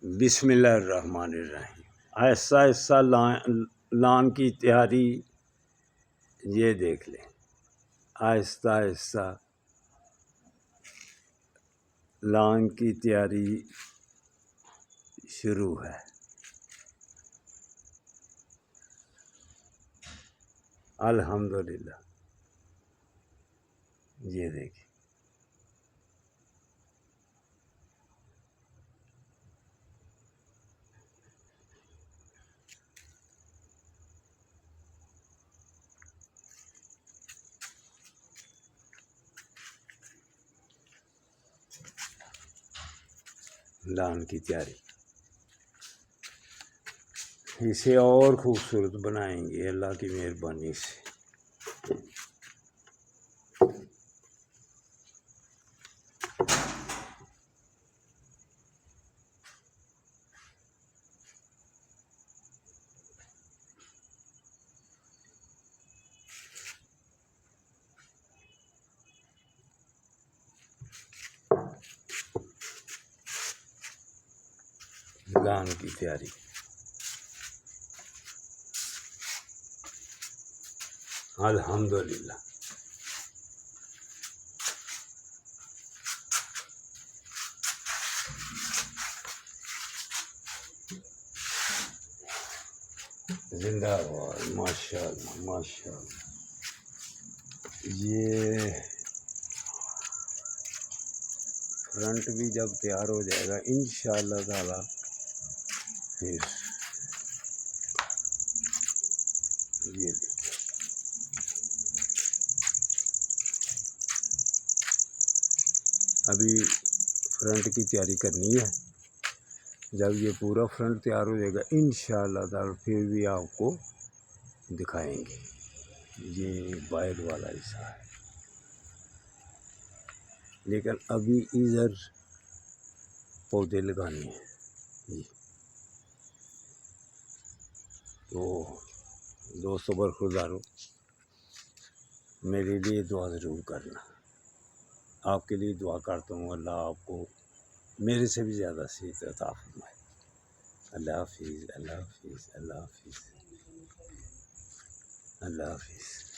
بسم اللہ الرحمن الرحیم۔ آہستہ آہستہ لان کی تیاری یہ دیکھ لیں، آہستہ آہستہ لان کی تیاری شروع ہے۔ الحمدللہ یہ دیکھیں، لان کی تیاری اسے اور خوبصورت بنائیں گے اللہ کی مہربانی سے۔ لان کی تیاری الحمدللہ زندہ باد، ماشاء اللہ ماشاء اللہ۔ یہ فرنٹ بھی جب تیار ہو جائے گا انشاءاللہ تعالی پھر یہ دیکھیں، ابھی فرنٹ کی تیاری کرنی ہے۔ جب یہ پورا فرنٹ تیار ہو جائے گا انشاءاللہ تعالی پھر بھی آپ کو دکھائیں گے۔ یہ باہر والا حصہ ہے، لیکن ابھی ادھر پودے لگانے ہیں۔ تو دوستو برخوردارو، میرے لیے دعا ضرور کرنا، آپ کے لیے دعا کرتا ہوں اللہ آپ کو میرے سے بھی زیادہ صحت عطا فرمائے۔ اللہ حافظ، اللہ حافظ، اللہ حافظ، اللہ حافظ۔